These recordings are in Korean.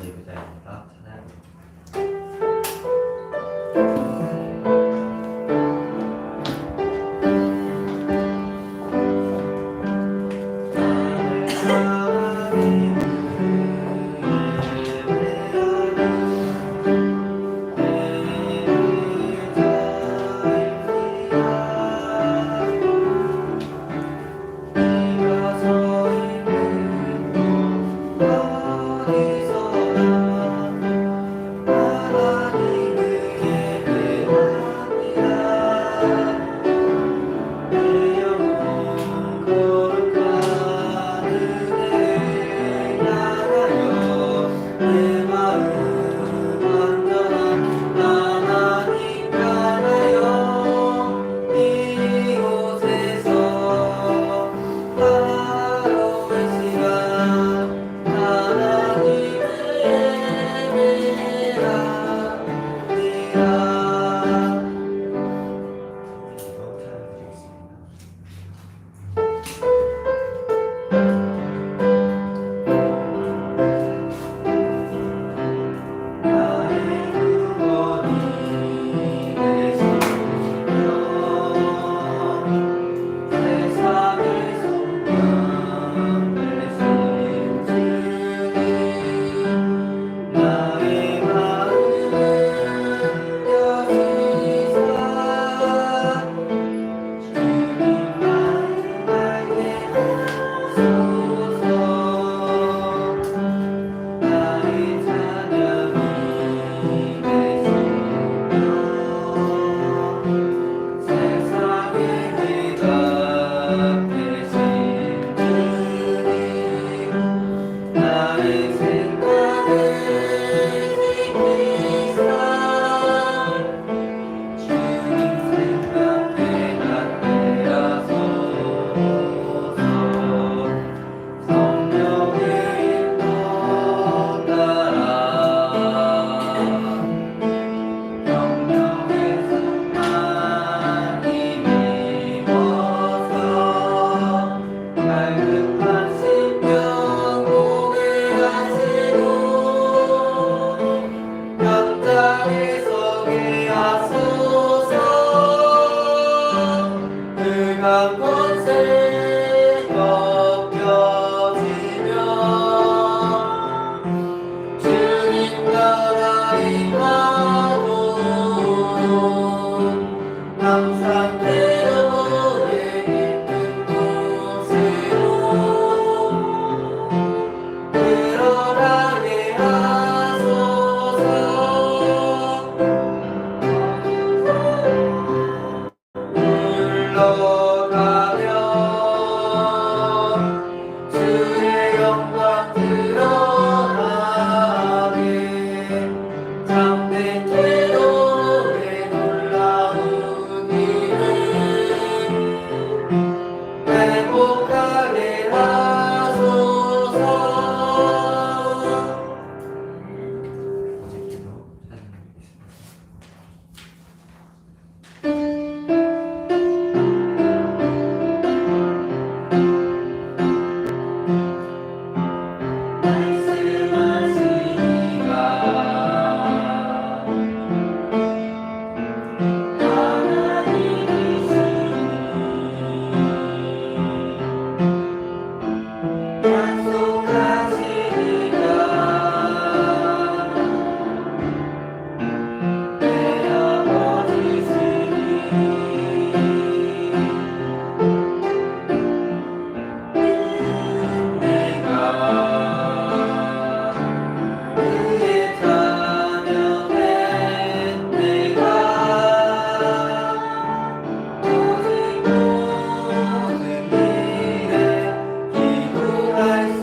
예배자입니다. 찬양.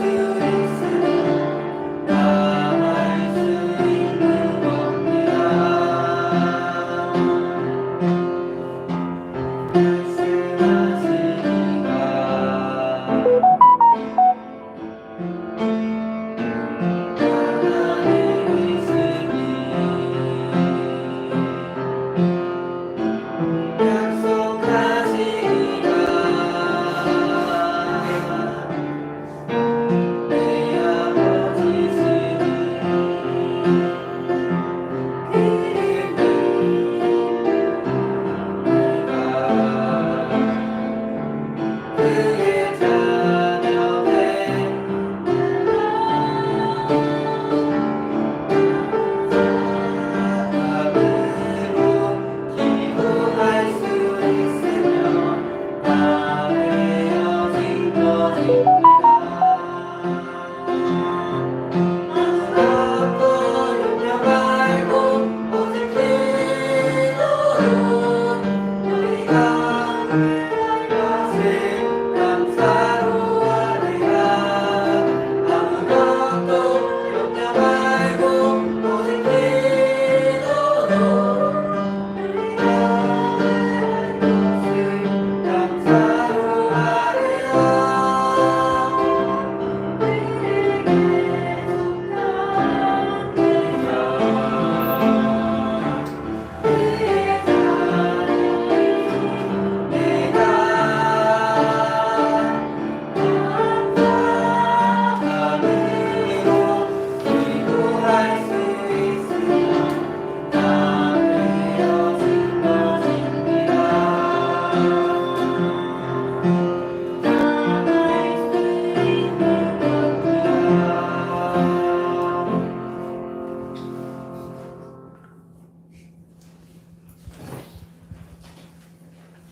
수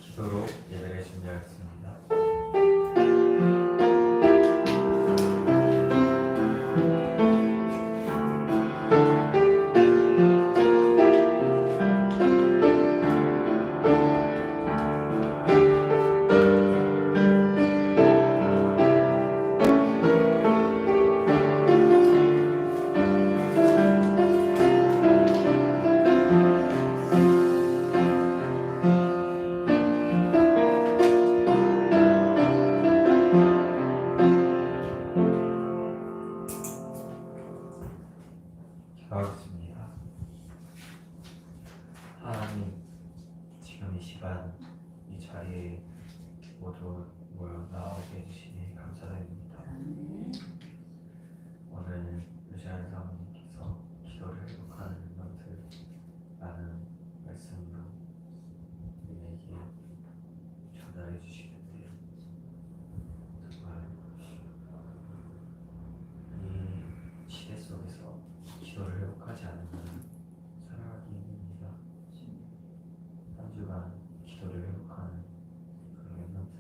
기도로 예배를 준비하겠습니다. 기도하겠습니다. 하나님, 지금 이 시간 이 자리에 모두 모여 나오게 해주시니 감사드립니다. 오늘 루시안 사모님께서 기도를 회복하는 것을라는 말씀으로 우리에게 전달해 주시는데요. 정말 이 시대 속에서 기도를 회복하지 않으면 살아가기 힘듭니다. 한 주간 기도를 회복하는 그런 멘트,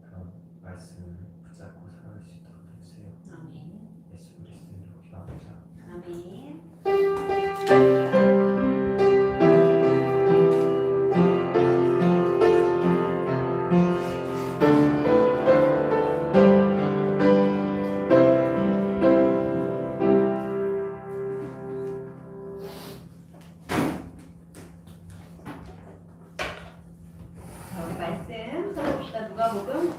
그런 말씀을 붙잡고 살아갈 수 있도록 해주세요. 아멘. 예수 그리스도로 기도합니다. 아멘. 자, 우리 말씀 써봅시다. 누가복음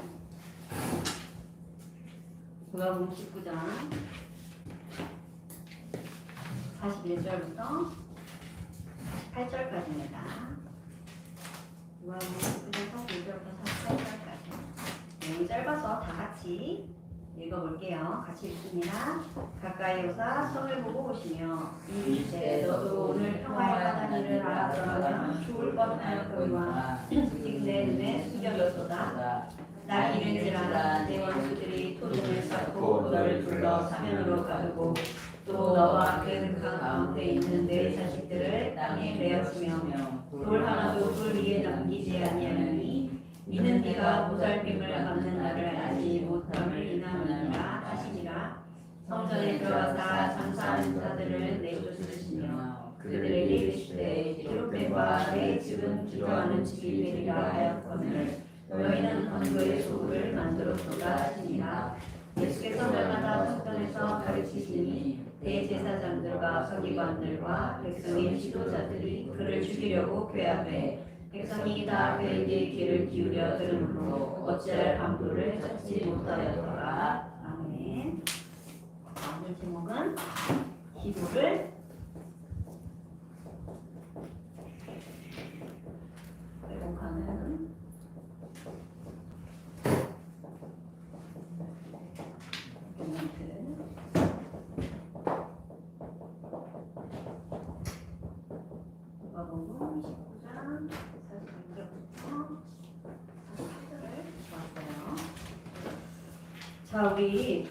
19장 41절부터 48절까지입니다. 누가복음 19장 41절부터 48절까지. 내용이 짧아서 다 같이 읽어볼게요. 같이 읽습니다. 가까이 오사 성을 보고 오시며 이르시되 너도 오늘 평화의 바다니를 알아들어가면 좋을 뻔하였거니와 지금 내 눈에 숙여졌도다. 날 이른지라 내 원수들이 토종을 쌓고 너를 불러 사면으로 가두고 또 너와 그 가운데 있는 내 자식들을 땅에 내어치며 돌 하나도 돌 위에 남기지 아니하니 이는 네가 보살핌을 받는 날을 알지 못함을 인하느니라 하시니라. 성전에 들어가사 장사하는 자들을 내쫓으시며 그들에게 이르시되 기록된 바 내 집은 기도하는 집이 되리라 하였거늘 너희는 건고의 소굴을 만들었도다 하시니라. 예수께서 날마다 성전에서 가르치시니 대제사장들과 서기관들과 백성의 지도자들이 그를 죽이려고 꾀하되 백성이 다 그에게 귀를 기울여 들으므로 어찌할 방도를 찾지 못하였더라. 아멘. 오늘 제목은 기도를 회복하는 멘트. 누가복음 19장 46절부터 48절을 보았어요. 자, 우리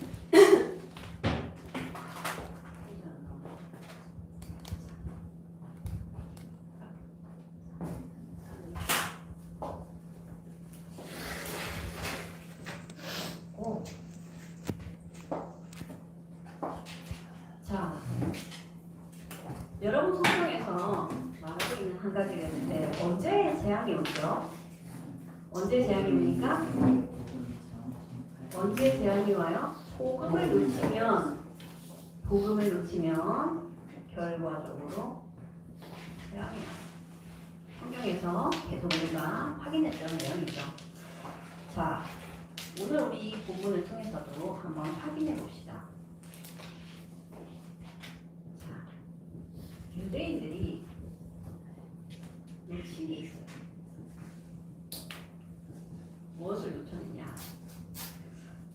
여러분 성경에서 말하고 있는 한 가지가 있는데 언제 재앙이 오죠? 언제 재앙이 옵니까? 언제 재앙이 와요? 복음을 놓치면 결과적으로 재앙이 와요. 성경에서 계속 우리가 확인했던 내용이죠. 자, 오늘 우리 이 본문을 통해서도 한번 확인해 봅시다. 자, 유대인들이 놓친 게 있어요. 무엇을 놓쳤느냐?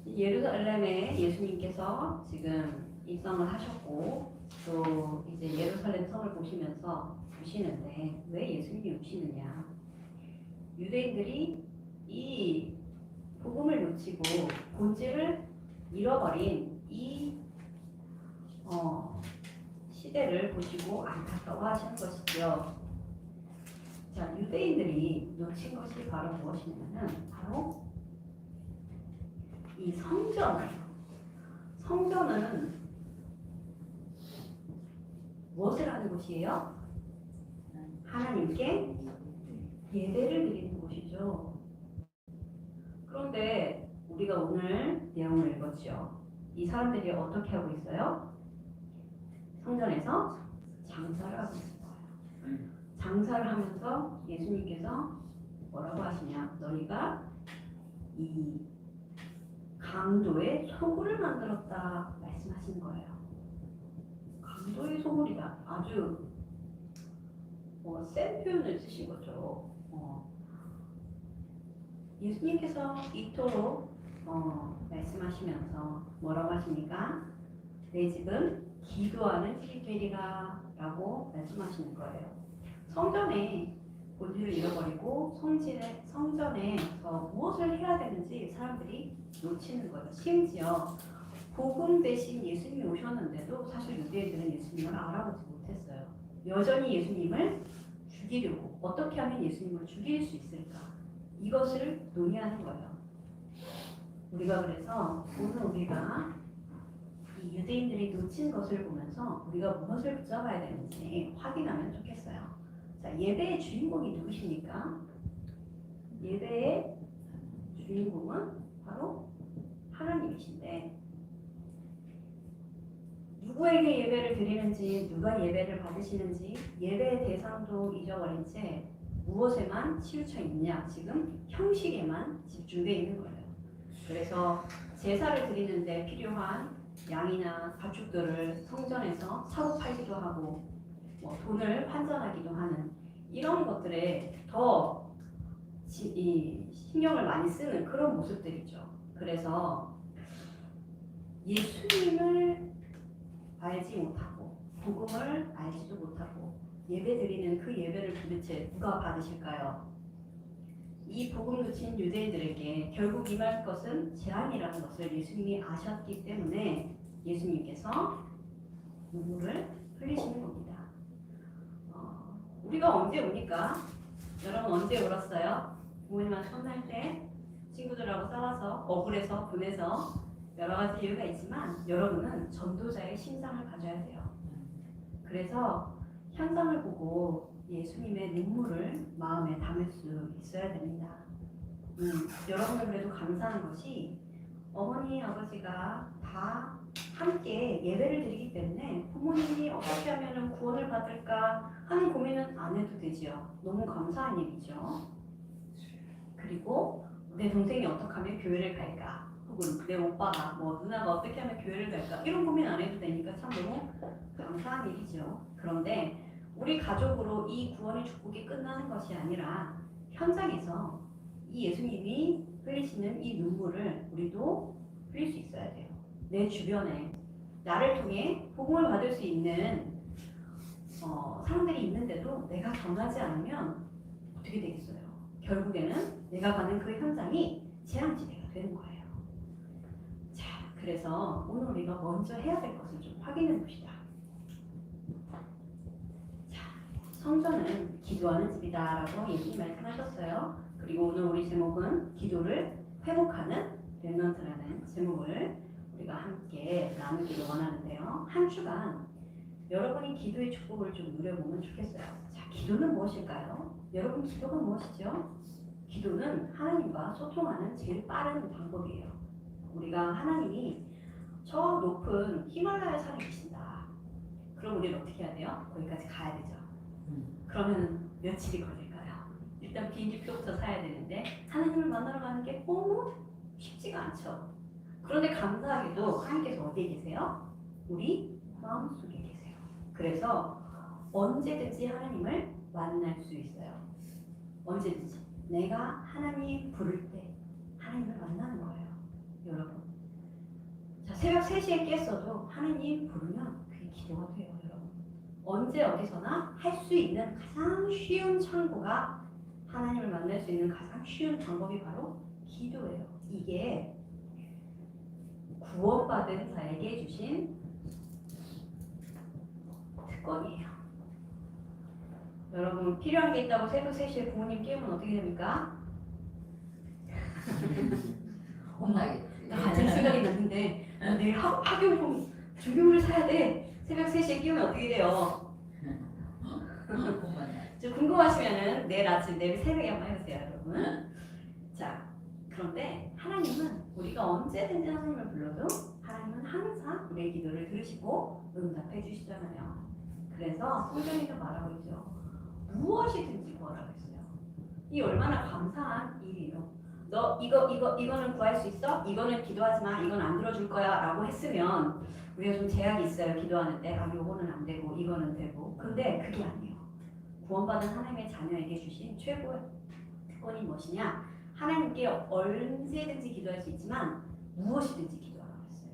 예루살렘에 예수님께서 지금 입성을 하셨고 또 이제 예루살렘 성을 보시는데 왜 예수님이 우시느냐? 유대인들이 이 복음을 놓치고 본질을 잃어버린 이 시대를 보시고 안타까워하시는 것이죠. 자, 유대인들이 놓친 것이 바로 무엇이냐면 바로 이 성전이에요. 성전은 무엇을 하는 곳이에요? 하나님께 예배를 드리는 곳이죠. 그런데 우리가 오늘 내용을 읽었죠. 이 사람들이 어떻게 하고 있어요? 성전에서 장사를 하고 있는 거예요. 장사를 하면서 예수님께서 뭐라고 하시냐? 너희가 이 강도의 소굴을 만들었다 말씀하시는 거예요. 강도의 소굴이다. 아주 센 표현을 쓰신 거죠. 예수님께서 이토록 말씀하시면서 뭐라고 하십니까? 내 집은 기도하는 집이 되리라 라고 말씀하시는 거예요. 성전에 본질을 잃어버리고 성전에서 무엇을 해야 되는지 사람들이 놓치는 거예요. 심지어 복음 대신 예수님이 오셨는데도 사실 유대인들은 예수님을 알아보지 못했어요. 여전히 예수님을 죽이려고 어떻게 하면 예수님을 죽일 수 있을까? 이것을 논의하는 거예요. 우리가 그래서 오늘 우리가 이 유대인들이 놓친 것을 보면서 우리가 무엇을 붙잡아야 되는지 확인하면 좋겠어요. 자, 예배의 주인공이 누구십니까? 예배의 주인공은 바로 하나님이신데 누구에게 예배를 드리는지 누가 예배를 받으시는지 예배의 대상도 잊어버린 채 무엇에만 치우쳐 있냐? 지금 형식에만 집중되어 있는 거예요. 그래서 제사를 드리는데 필요한 양이나 가축들을 성전에서 사고 팔기도 하고 돈을 환전하기도 하는 이런 것들에 더 신경을 많이 쓰는 그런 모습들이죠. 그래서 예수님을 알지 못하고 복음을 알지도 못하고 예배드리는 그 예배를 도대체 누가 받으실까요? 이 복음 놓친 유대인들에게 결국 임할 것은 재앙이라는 것을 예수님이 아셨기 때문에 예수님께서 눈물을 흘리시는 겁니다. 우리가 언제 웁니까? 여러분 언제 울었어요? 부모님한테 혼날 때, 친구들하고 싸워서, 억울해서, 분해서 여러 가지 이유가 있지만 여러분은 전도자의 심장을 가져야 돼요. 그래서 현장을 보고 예수님의 눈물을 마음에 담을 수 있어야 됩니다. 여러분을 그래도 감사한 것이 어머니, 아버지가 다 함께 예배를 드리기 때문에 부모님이 어떻게 하면 구원을 받을까 하는 고민은 안 해도 되지요. 너무 감사한 일이죠. 그리고 내 동생이 어떻게 하면 교회를 갈까? 혹은 내 오빠가 누나가 어떻게 하면 교회를 갈까? 이런 고민 안 해도 되니까 참 너무 감사한 일이죠. 그런데 우리 가족으로 이 구원의 축복이 끝나는 것이 아니라 현장에서 이 예수님이 흘리시는 이 눈물을 우리도 흘릴 수 있어야 돼요. 내 주변에 나를 통해 복음을 받을 수 있는 사람들이 있는데도 내가 전하지 않으면 어떻게 되겠어요? 결국에는 내가 가는 그 현장이 재앙지대가 되는 거예요. 자, 그래서 오늘 우리가 먼저 해야 될 것을 좀 확인해 봅시다. 자, 성전은 기도하는 집이다라고 예수님 말씀하셨어요. 그리고 오늘 우리 제목은 기도를 회복하는 렘넌트라는 제목을 우리가 함께 나누기를 원하는데요. 한 주간 여러분이 기도의 축복을 좀 누려보면 좋겠어요. 자, 기도는 무엇일까요? 여러분, 기도가 무엇이죠? 기도는 하나님과 소통하는 제일 빠른 방법이에요. 우리가 하나님이 저 높은 히말라야 산에 계신다. 그럼 우리는 어떻게 해야 돼요? 거기까지 가야 되죠. 그러면 며칠이 걸릴까요? 일단 비행기표부터 사야 되는데 하나님을 만나러 가는 게 너무 쉽지가 않죠. 그런데 감사하게도 하나님께서 어디에 계세요? 우리 마음속에 계세요. 그래서 언제든지 하나님을 만날 수 있어요. 언제든지 내가 하나님 부를 때 하나님을 만나는 거예요. 여러분, 자, 새벽 3시에 깼어도 하나님 부르면 그게 기도가 돼요. 여러분, 언제 어디서나 할 수 있는 가장 쉬운 창구가, 하나님을 만날 수 있는 가장 쉬운 방법이 바로 기도예요. 이게 구원받은 자에게 주신 특권이에요. 여러분, 필요한 게 있다고 새벽 3시에 부모님 깨우면 어떻게 됩니까? 혼나겠지. 나 갑자기 생각이 났는데 내일 학용품 준비물을 사야 돼. 새벽 3시에 깨우면 어떻게 돼요? 혼나. 좀 궁금하시면은 내일 아침, 내일 새벽에 한번 해보세요, 여러분. 자, 그런데 하나님은 우리가 언제든지 하나님을 불러도 하나님은 항상 우리의 기도를 들으시고 응답해 주시잖아요. 그래서 성경에서 말하고 있죠. 무엇이든지 구하라고 했어요. 이 얼마나 감사한 일이에요. 너 이거는 구할 수 있어? 이거는 기도하지 마. 이건 안 들어줄 거야. 라고 했으면 우리가 좀 제약이 있어요. 기도하는데 요거는 안 되고 이거는 되고. 근데 그게 아니에요. 구원받은 하나님의 자녀에게 주신 최고의 특권이 무엇이냐? 하나님께 언제든지 기도할 수 있지만 무엇이든지 기도하라고 했어요.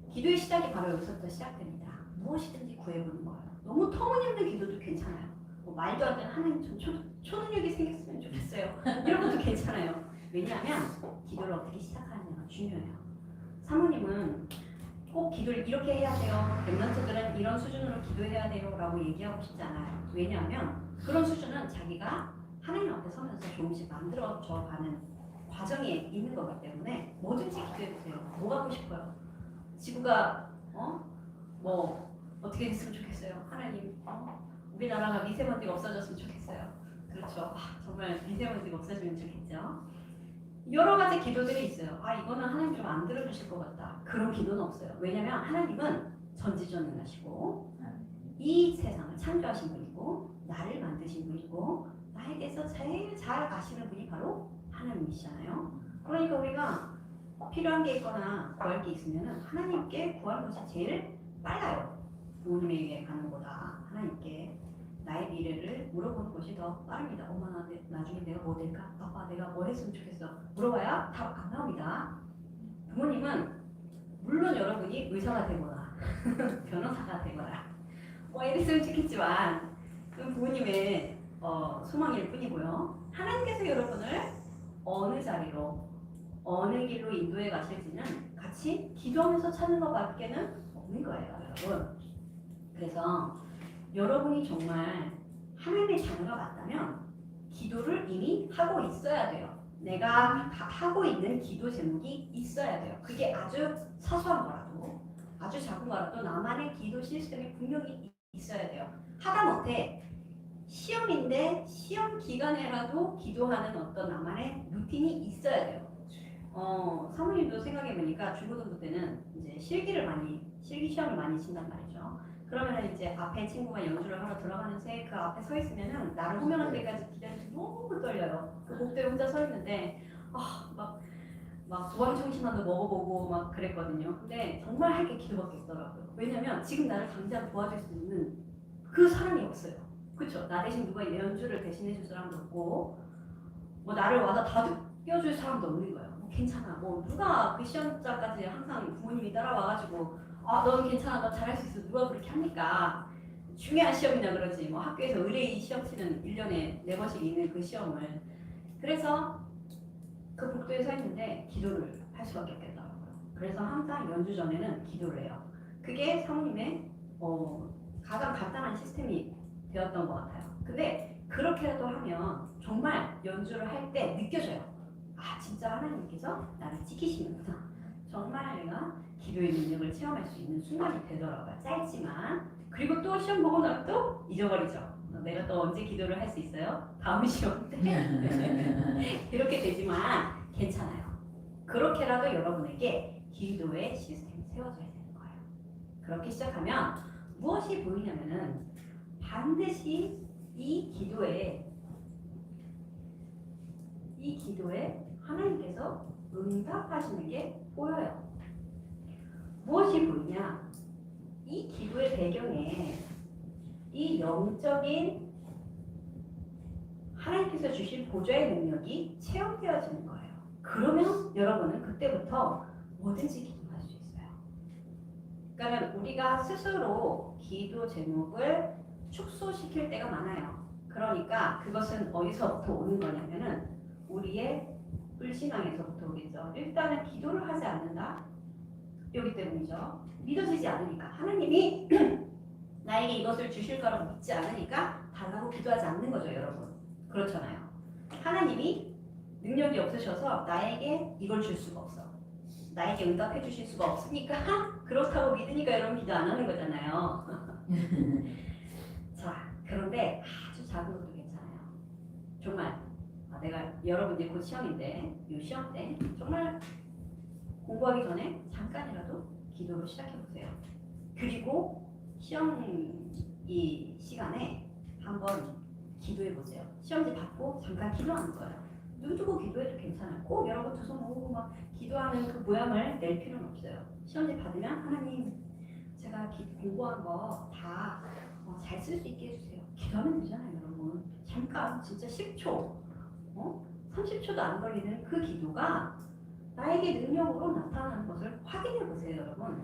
기도의 시작이 바로 여기서부터 시작됩니다. 무엇이든지 구해보는 거예요. 너무 터무니없는 기도도 괜찮아요. 뭐 말도 안 되는 하나님 좀 초능력이 생겼으면 좋겠어요. 이런 것도 괜찮아요. 왜냐하면 기도를 어떻게 시작하느냐가 중요해요. 사모님은 꼭 기도를 이렇게 해야 돼요. 랩런트들은 이런 수준으로 기도해야 돼요. 라고 얘기하고 싶지 않아요. 왜냐하면 그런 수준은 자기가 하나님 앞에 서면서 조금씩 만들어져가는 과정에 있는 거기 때문에 뭐든지 기도해보세요. 뭐 하고 싶어요? 지구가 뭐 어떻게 됐으면 좋겠어요? 하나님 우리나라가 미세먼지가 없어졌으면 좋겠어요. 그렇죠. 정말 미세먼지가 없어지면 좋겠죠. 여러 가지 기도들이 있어요. 이거는 하나님 좀 안 들어주실 것 같다. 그런 기도는 없어요. 왜냐하면 하나님은 전지전능하시고 이 세상을 창조하신 분이고 나를 만드신 분이고 나에 대해서 제일 잘 아시는 분이 바로 하나님이시잖아요. 그러니까 우리가 필요한 게 있거나 구할 게 있으면 하나님께 구하는 것이 제일 빨라요. 부모님에게 가는 것보다 하나님께 나의 미래를 물어보는 것이 더 빠릅니다. 엄마, 나중에 내가 뭐 될까? 아빠, 내가 뭐 했으면 좋겠어. 물어봐야 답 안 나옵니다. 부모님은 물론 여러분이 의사가 되거나 변호사가 되거나 뭐 이랬으면 좋겠지만 그건 부모님의 소망일 뿐이고요. 하나님께서 여러분을 어느 자리로 어느 길로 인도해 가실지는 같이 기도하면서 찾는 것밖에는 없는 거예요, 여러분. 그래서 여러분이 정말 하나님의 자녀가 맞다면 기도를 이미 하고 있어야 돼요. 내가 하고 있는 기도 제목이 있어야 돼요. 그게 아주 사소한 거라도 아주 작은 거라도 나만의 기도 시스템이 분명히 있어야 돼요. 하다못해 시험인데 시험 기간에라도 기도하는 어떤 나만의 루틴이 있어야 돼요. 사모님도 생각해보니까 중고등부 때는 이제 실기 시험을 많이 친단 말이죠. 그러면 이제 앞에 친구가 연주를 하러 들어가는 새 그 앞에 서 있으면은 나를 호명할 때까지 기다려서 너무 떨려요. 그 목대에 혼자 서 있는데 막 도황청심환도 먹어보고 막 그랬거든요. 근데 정말 할 게 기도밖에 없더라고요. 왜냐면 지금 나를 당장 도와줄 수 있는 그 사람이 없어요. 그렇죠? 나 대신 누가 연주를 대신해 줄 사람도 없고 뭐 나를 와서 다듬어줄 사람도 없는 거예요. 뭐 괜찮아. 뭐 누가 그 시험장까지 항상 부모님이 따라와가지고 너는 괜찮아. 너 잘할 수 있어. 누가 그렇게 합니까? 중요한 시험이나 그러지. 뭐 학교에서 의뢰인 시험 치는 1년에 4번씩 있는 그 시험을. 그래서 그 복도에 서 있는데 기도를 할 수밖에 없겠더라고요. 그래서 항상 연주 전에는 기도를 해요. 그게 사모님의 가장 간단한 시스템이 되었던 것 같아요. 근데 그렇게라도 하면 정말 연주를 할 때 느껴져요. 진짜 하나님께서 나를 지키시는구나. 정말 내가 기도의 능력을 체험할 수 있는 순간이 되더라고요. 짧지만 그리고 또 시험 보고 나면 또 잊어버리죠. 내가 또 언제 기도를 할 수 있어요? 다음 시험 때. 이렇게 되지만 괜찮아요. 그렇게라도 여러분에게 기도의 시스템이 세워져야 되는 거예요. 그렇게 시작하면 무엇이 보이냐면은 반드시 이 기도에 하나님께서 응답하시는 게 보여요. 무엇이 보이냐? 이 기도의 배경에 이 영적인 하나님께서 주신 보좌의 능력이 체험되어지는 거예요. 그러면 여러분은 그때부터 뭐든지 기도할 수 있어요. 그러니까 우리가 스스로 기도 제목을 축소시킬 때가 많아요. 그러니까 그것은 어디서부터 오는 거냐면은 우리의 불신앙에서부터 오겠죠. 일단은 기도를 하지 않는다. 여기 때문이죠. 믿어지지 않으니까 하나님이 나에게 이것을 주실 거라고 믿지 않으니까 달라고 기도하지 않는 거죠, 여러분. 그렇잖아요. 하나님이 능력이 없으셔서 나에게 이걸 줄 수가 없어. 나에게 응답해 주실 수가 없으니까 그렇다고 믿으니까 여러분 기도 안 하는 거잖아요. 자, 그런데 아주 작은 것도 괜찮아요. 정말 내가 여러분 이제 곧 시험인데 이 시험 때 정말 공부하기 전에 잠깐이라도 기도로 시작해 보세요. 그리고 시험 이 시간에 한번 기도해 보세요. 시험지 받고 잠깐 기도하는 거예요. 눈 뜨고 기도해도 괜찮아요. 꼭 여러분 두 손 모으고 막 기도하는 그 모양을 낼 필요는 없어요. 시험지 받으면 하나님 제가 공부한 거 다 잘 쓸 수 있게 해주세요. 기도하면 되잖아요, 여러분. 잠깐 진짜 10초, 30초도 안 걸리는 그 기도가 나에게 능력으로 나타나는 것을 확인해 보세요, 여러분.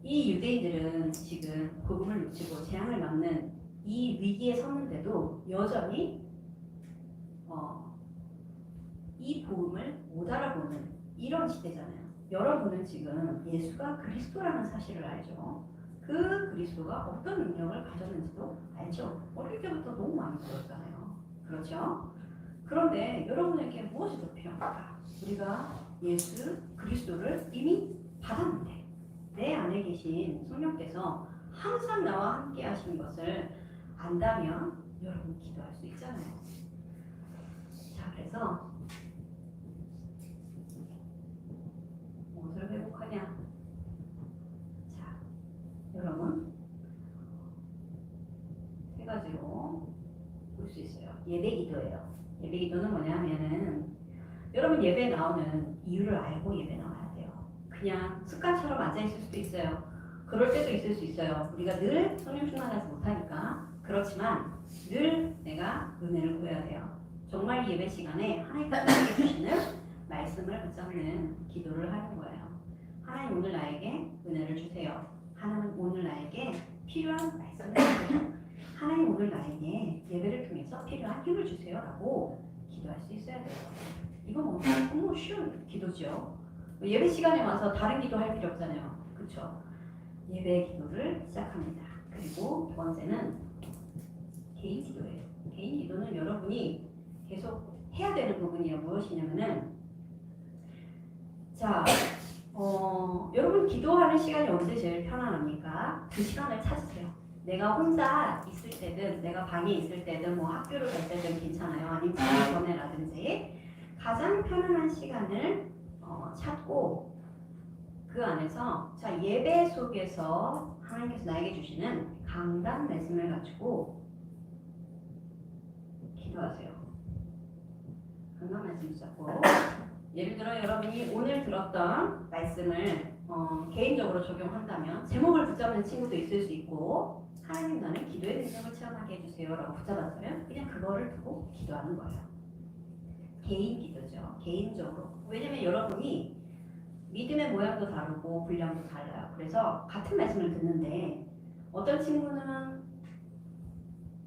이 유대인들은 지금 복음을 놓치고 재앙을 맞는 이 위기에 섰는데도 여전히 이 복음을 못 알아보는 이런 시대잖아요. 여러분은 지금 예수가 그리스도라는 사실을 알죠. 그 그리스도가 어떤 능력을 가졌는지도 알죠. 어릴 때부터 너무 많이 들었잖아요. 그렇죠? 그런데 여러분에게 무엇이 더 필요합니까? 우리가 예수 그리스도를 이미 받았는데 내 안에 계신 성령께서 항상 나와 함께 하신 것을 안다면 여러분 기도할 수 있잖아요. 자, 그래서 무엇을 회복하냐? 자, 여러분 세 가지로 볼 수 있어요. 예배 기도예요. 예배 기도는 뭐냐 하면은 여러분 예배에 나오는 이유를 알고 예배 나와야 돼요. 그냥 습관처럼 앉아있을 수도 있어요. 그럴 때도 있을 수 있어요. 우리가 늘 성령 충만하지 못하니까. 그렇지만 늘 내가 은혜를 구해야 돼요. 정말 예배 시간에 하나님께서 주시는 말씀을 붙잡는 기도를 하는 거예요. 하나님 오늘 나에게 은혜를 주세요. 하나님 오늘 나에게 필요한 말씀을 주세요. 하나님 오늘 나에게 예배를 통해서 필요한 힘을 주세요 라고 기도할 수 있어야 돼요. 이건 너무 쉬운 기도죠. 예배 시간에 와서 다른 기도 할 필요 없잖아요. 그렇죠? 예배 기도를 시작합니다. 그리고 두 번째는 개인 기도예요. 개인 기도는 여러분이 계속 해야 되는 부분이에요. 무엇이냐면은 자, 여러분 기도하는 시간이 언제 제일 편안합니까? 그 시간을 찾으세요. 내가 혼자 있을 때든 내가 방에 있을 때든 뭐 학교를 갈 때든 괜찮아요. 아니면 자기 전에라든지 가장 편안한 시간을 찾고 그 안에서 자 예배 속에서 하나님께서 나에게 주시는 강단 말씀을 가지고 기도하세요. 강단 말씀 붙잡고 예를 들어 여러분이 오늘 들었던 말씀을 개인적으로 적용한다면 제목을 붙잡는 친구도 있을 수 있고 하나님 나는 기도의 능력을 체험하게 해주세요 라고 붙잡았다면 그냥 그거를 두고 기도하는 거예요. 개인 기도죠. 개인적으로. 왜냐면 여러분이 믿음의 모양도 다르고 분량도 달라요. 그래서 같은 말씀을 듣는데 어떤 친구는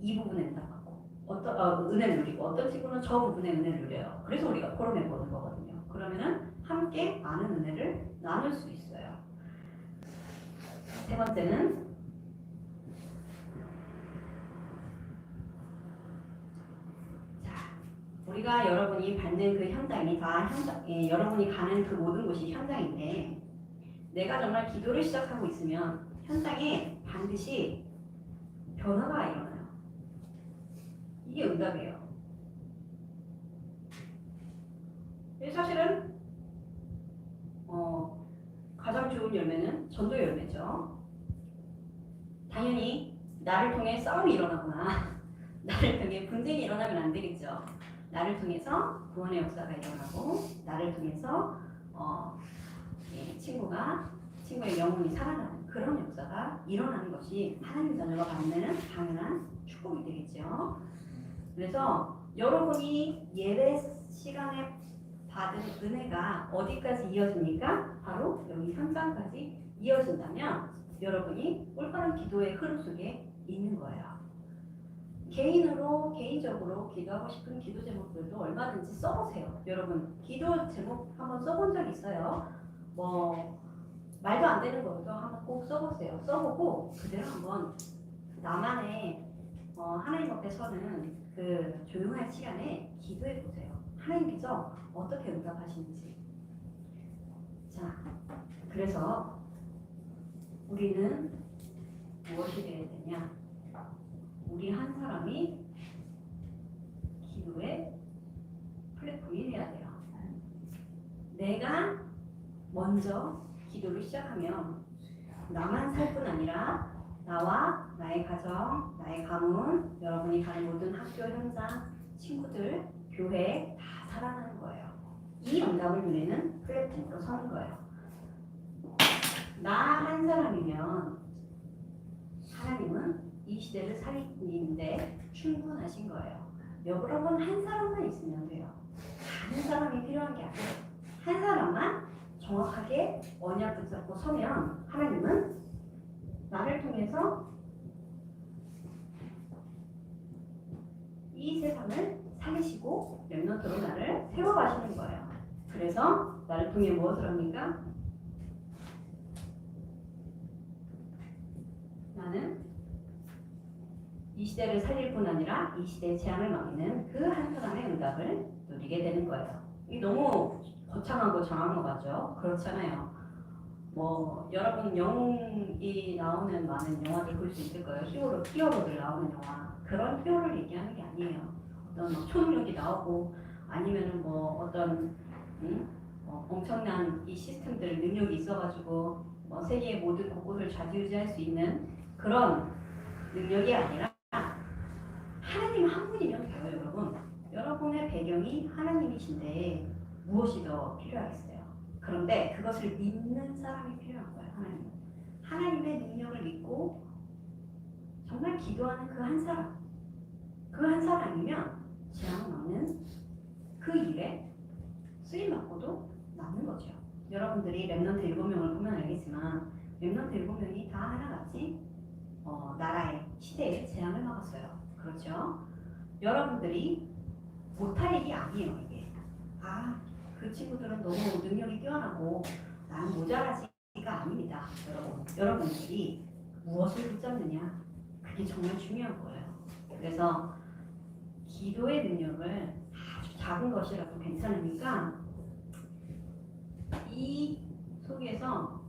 이 부분에 응답받고 은혜를 누리고 어떤 친구는 저 부분에 은혜를 누려요. 그래서 우리가 포럼해 보는 거거든요. 그러면은 함께 많은 은혜를 나눌 수 있어요. 세 번째는 우리가 여러분이 받는 그 현장이 다 여러분이 가는 그 모든 곳이 현장인데 내가 정말 기도를 시작하고 있으면 현장에 반드시 변화가 일어나요. 이게 응답이에요. 사실은 가장 좋은 열매는 전도 열매죠. 당연히 나를 통해 싸움이 일어나거나 나를 통해 분쟁이 일어나면 안 되겠죠. 나를 통해서 구원의 역사가 일어나고 나를 통해서 친구의 영혼이 살아나는 그런 역사가 일어나는 것이 하나님 자녀가 받는 당연한 축복이 되겠죠. 그래서 여러분이 예배 시간에 받은 은혜가 어디까지 이어집니까? 바로 여기 현장까지 이어진다면 여러분이 올바른 기도의 흐름 속에 있는 거예요. 개인적으로 기도하고 싶은 기도 제목들도 얼마든지 써보세요. 여러분 기도 제목 한번 써본 적 있어요? 말도 안 되는 것도 한번 꼭 써보세요. 써보고 그대로 한번 나만의 하나님 앞에 서는 그 조용한 시간에 기도해 보세요. 하나님께서 어떻게 응답하시는지. 자, 그래서 우리는 무엇이 되어야 되냐? 우리 한 사람이 기도의 플랫폼이 돼야 돼요. 내가 먼저 기도를 시작하면 나만 살 뿐 아니라 나와 나의 가정, 나의 가문, 여러분이 가는 모든 학교 현장, 친구들, 교회 다 살아나는 거예요. 이 응답을 누리는 플랫폼으로 서는 거예요. 나 한 사람이면 하나님은 이 시대를 살리는데 충분하신 거예요. 여러분 한 사람만 있으면 돼요. 다른 사람이 필요한 게 아니에요. 한 사람만 정확하게 언약 붙잡고 서면 하나님은 나를 통해서 이 세상을 살리시고 렘넌트로 나를 세워가시는 거예요. 그래서 나를 통해 무엇을 합니까? 나는 이 시대를 살릴 뿐 아니라 이 시대의 재앙을 막는 그 한 사람의 응답을 누리게 되는 거예요. 이 너무 거창하고 장황한 거 같죠? 그렇잖아요. 여러분 영웅이 나오는 많은 영화들 볼 수 있을 거예요. 히어로들 나오는 영화. 그런 히어로를 얘기하는 게 아니에요. 어떤 초능력이 나오고 아니면은 엄청난 이 시스템들 능력이 있어가지고 세계의 모든 곳곳을 좌지우지할 수 있는 그런 능력이 아니라 하나님 한 분이면 돼요, 여러분. 여러분의 배경이 하나님이신데 무엇이 더 필요하겠어요? 그런데 그것을 믿는 사람이 필요한 거예요, 하나님. 하나님의 능력을 믿고 정말 기도하는 그 한 사람. 그 한 사람이면 재앙을 막는 그 일에 쓰임받고도 남는 거죠. 여러분들이 렘넌트 7명을 보면 알겠지만 렘넌트 7명이 다 하나같이 나라의 시대의 재앙을 막았어요. 그렇죠? 여러분들이 못할 일이 아니에요, 이게. 그 친구들은 너무 능력이 뛰어나고 나는 모자라지가 아닙니다. 여러분들이 무엇을 붙잡느냐, 그게 정말 중요한 거예요. 그래서 기도의 능력을 아주 작은 것이라도 괜찮으니까 이 속에서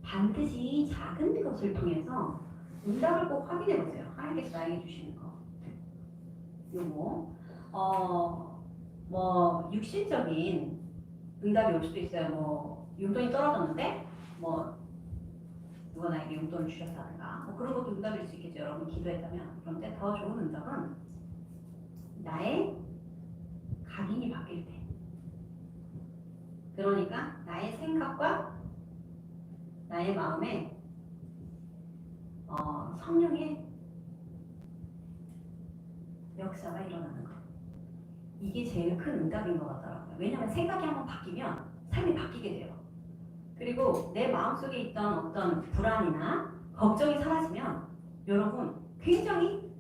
반드시 작은 것을 통해서 응답을 꼭 확인해 보세요. 하나님께서 나에게 주시는 거. 육신적인 응답이 올 수도 있어요. 용돈이 떨어졌는데 누가 나에게 용돈을 주셨다든가 그런 것도 응답일 수 있겠죠. 여러분 기도했다면. 그런데 더 좋은 응답은 나의 각인이 바뀔 때. 그러니까 나의 생각과 나의 마음에 성령의 역사가 일어나는 것. 이게 제일 큰 응답인 것 같더라고요. 왜냐하면 생각이 한번 바뀌면 삶이 바뀌게 돼요. 그리고 내 마음속에 있던 어떤 불안이나 걱정이 사라지면 여러분 굉장히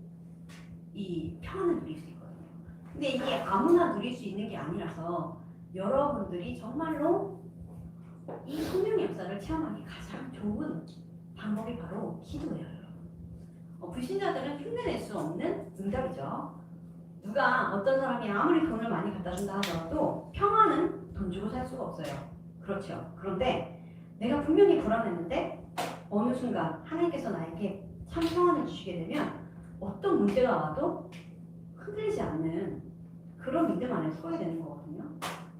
이 평안을 누릴 수 있거든요. 근데 이게 아무나 누릴 수 있는 게 아니라서 여러분들이 정말로 이 성령의 역사를 체험하기 가장 좋은 방법이 바로 기도예요. 불신자들은 흉내낼 수 없는 응답이죠. 어떤 사람이 아무리 돈을 많이 갖다 준다 하더라도 평안은 돈 주고 살 수가 없어요. 그렇죠. 그런데 내가 분명히 불안했는데 어느 순간 하나님께서 나에게 참 평안을 주시게 되면 어떤 문제가 와도 흔들리지 않는 그런 믿음 안에 서야 되는 거거든요.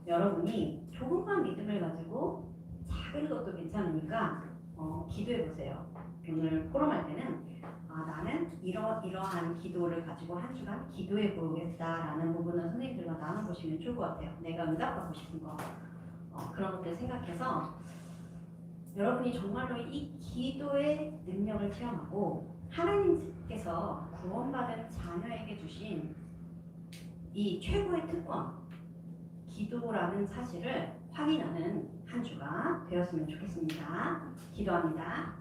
여러분이 조금만 믿음을 가지고 작은 것도 괜찮으니까 기도해 보세요. 오늘 포럼할 때는 나는 이러한 기도를 가지고 한 주간 기도해 보겠다라는 부분을 선생님들과 나눠보시면 좋을 것 같아요. 내가 응답받고 싶은 거 그런 것들 생각해서 여러분이 정말로 이 기도의 능력을 체험하고 하나님께서 구원받은 자녀에게 주신 이 최고의 특권 기도라는 사실을 확인하는 한 주가 되었으면 좋겠습니다. 기도합니다.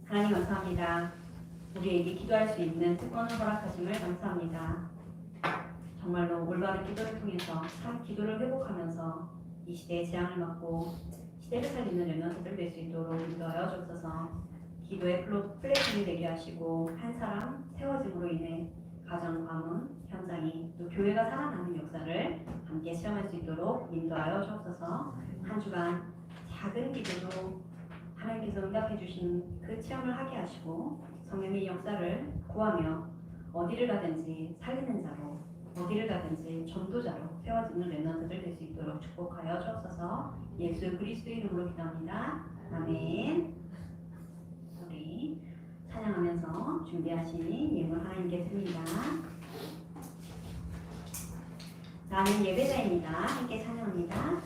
하나님 감사합니다. 우리에게 기도할 수 있는 특권을 허락하심을 감사합니다. 정말로 올바른 기도를 통해서 참 기도를 회복하면서 이 시대의 재앙을 막고 시대를 살리는 렘넌트들 될 수 있도록 인도하여 주옵소서. 기도의 플랫폼이 되게 하시고 한 사람 세워짐으로 인해 가정, 가문, 현장이 또 교회가 살아나는 역사를 함께 체험할 수 있도록 인도하여 주옵소서. 한 주간 작은 기도도 하나님께서 응답해 주신 그 체험을 하게 하시고 성령의 역사를 구하며 어디를 가든지 살리는 자로 어디를 가든지 전도자로 세워지는 렘넌트들 될 수 있도록 축복하여 주옵소서. 예수 그리스도의 이름으로 기도합니다. 아멘. 우리 찬양하면서 준비하신 예물 하나님께 드립니다. 나는 예배자입니다. 함께 찬양합니다.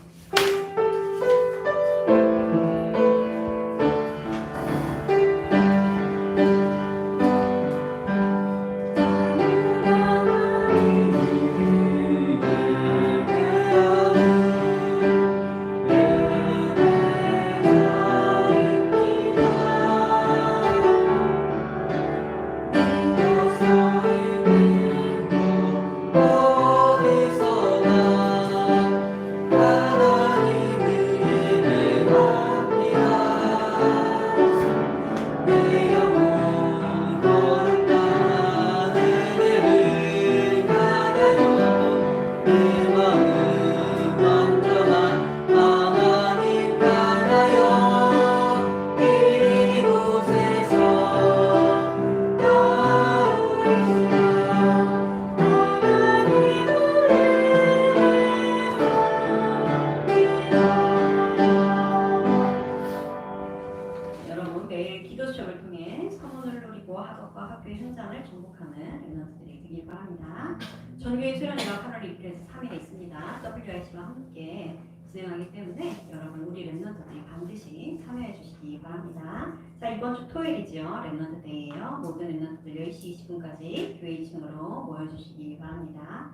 전교회 수련회가 8월 2일에서 3일에 있습니다. WIC와 함께 진행하기 때문에 여러분 우리 렘넌트들이 반드시 참여해 주시기 바랍니다. 자, 이번 주 토요일이죠. 렘넌트 데이예요. 모든 렘넌트들 10시 20분까지 교회 2층으로 모여주시기 바랍니다.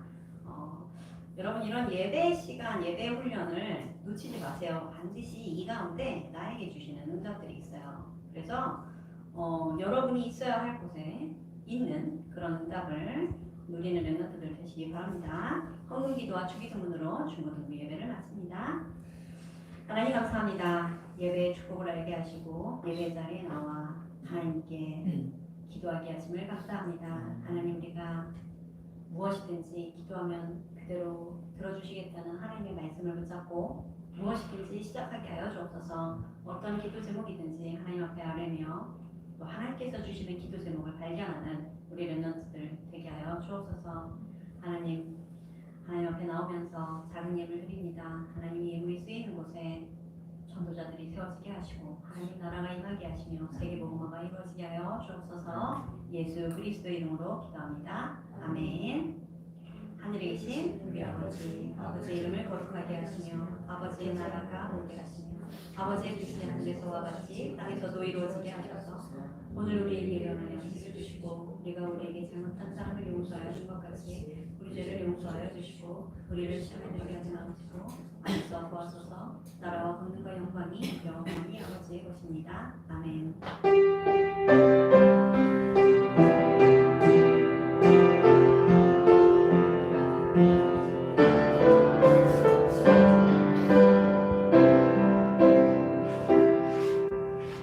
여러분 이런 예배 시간, 예배 훈련을 놓치지 마세요. 반드시 이 가운데 나에게 주시는 응답들이 있어요. 그래서 여러분이 있어야 할 곳에 있는 그런 응답을 누리는 렘넌트들 되시기 바랍니다. 헌금기도와 주기도문으로 중고등부 예배를 마칩니다. 하나님 감사합니다. 예배의 축복을 알게 하시고 예배 자리에 나와 하나님께 기도하게 하심을 감사합니다. 하나님 우리가 무엇이든지 기도하면 그대로 들어주시겠다는 하나님의 말씀을 붙잡고 무엇이든지 시작하게 하여 주옵소서. 어떤 기도 제목이든지 하나님 앞에 아뢰며 또 하나님께서 주시는 기도 제목을 발견하는 우리 렘넌트들 되게 하여 주옵소서. 하나님 앞에 나오면서 작은 예물 드립니다. 하나님이 예물이 쓰이는 곳에 전도자들이 세워지게 하시고 하나님 나라가 임하게 하시며 세계복음화가 이루어지게 하여 주옵소서. 예수 그리스도의 이름으로 기도합니다. 아멘. 하늘에 계신 우리 아버지, 아버지의 이름을 거룩하게 하시며 아버지의 나라가 오게 하시며 아버지의 뜻이 하늘에서와 같이 땅에서도 이루어지게 하셔서 오늘 우리에게 일어나여 주시고 우리가 우리에게 잘못한 사람을 용서하여 준 것 같이 우리 죄를 용서하여 주시고 우리를 시험에 들게 하지 마시고 안에서 구하소서. 나라와 권능과 영광이 영원히 아버지의 것입니다. 아멘.